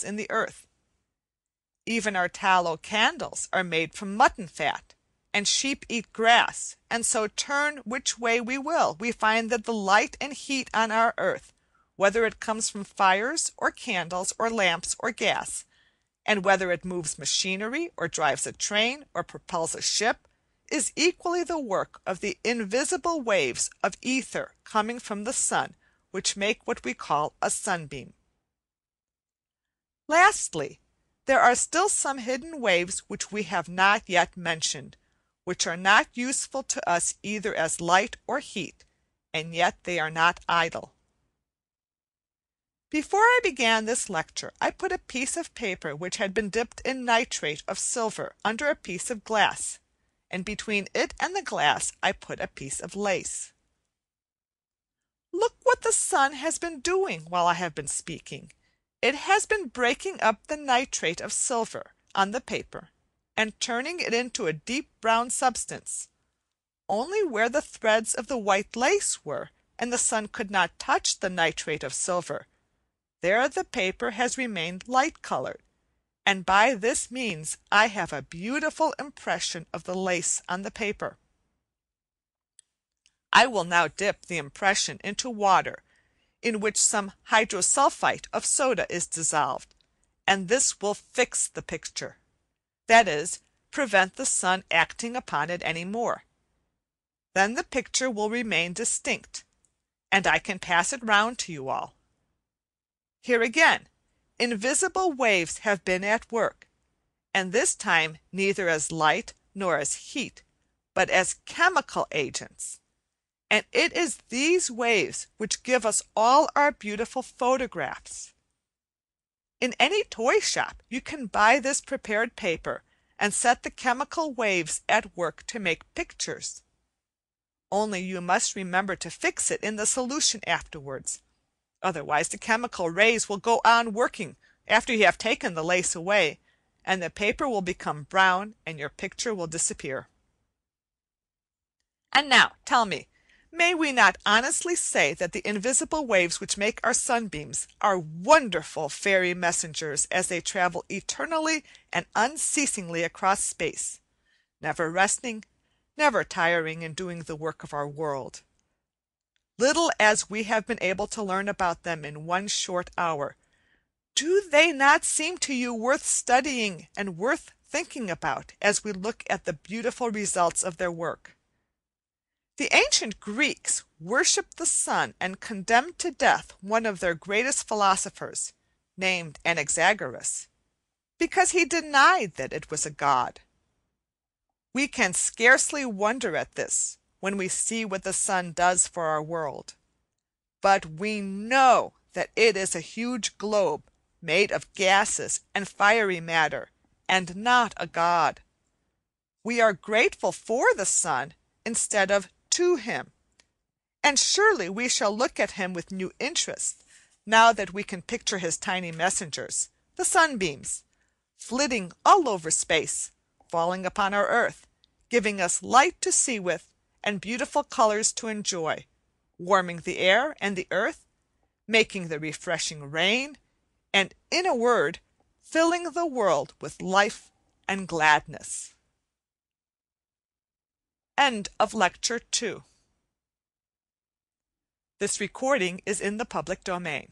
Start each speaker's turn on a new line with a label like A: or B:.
A: in the earth. Even our tallow candles are made from mutton fat, and sheep eat grass, and so turn which way we will, we find that the light and heat on our earth, whether it comes from fires or candles or lamps or gas, and whether it moves machinery or drives a train or propels a ship, is equally the work of the invisible waves of ether coming from the sun, which make what we call a sunbeam. Lastly, there are still some hidden waves which we have not yet mentioned, which are not useful to us either as light or heat, and yet they are not idle. Before I began this lecture I put a piece of paper which had been dipped in nitrate of silver under a piece of glass, and between it and the glass I put a piece of lace. Look what the sun has been doing while I have been speaking. It has been breaking up the nitrate of silver on the paper and turning it into a deep brown substance. Only where the threads of the white lace were, and the sun could not touch the nitrate of silver, there the paper has remained light colored, and by this means I have a beautiful impression of the lace on the paper. I will now dip the impression into water in which some hydrosulfite of soda is dissolved, and this will fix the picture, that is, prevent the sun acting upon it any more. Then the picture will remain distinct, and I can pass it round to you all. Here again, invisible waves have been at work, and this time neither as light nor as heat, but as chemical agents. And it is these waves which give us all our beautiful photographs. In any toy shop you can buy this prepared paper and set the chemical waves at work to make pictures. Only you must remember to fix it in the solution afterwards, otherwise the chemical rays will go on working after you have taken the lace away, and the paper will become brown and your picture will disappear. And now tell me, may we not honestly say that the invisible waves which make our sunbeams are wonderful fairy messengers as they travel eternally and unceasingly across space, never resting, never tiring in doing the work of our world? Little as we have been able to learn about them in one short hour, do they not seem to you worth studying and worth thinking about as we look at the beautiful results of their work? The ancient Greeks worshipped the sun and condemned to death one of their greatest philosophers, named Anaxagoras, because he denied that it was a god. We can scarcely wonder at this when we see what the sun does for our world, but we know that it is a huge globe made of gases and fiery matter, and not a god. We are grateful for the sun instead of to him, and surely we shall look at him with new interest now that we can picture his tiny messengers, the sunbeams, flitting all over space, falling upon our earth, giving us light to see with and beautiful colors to enjoy, warming the air and the earth, making the refreshing rain, and in a word, filling the world with life and gladness. End of Lecture 2. This recording is in the public domain.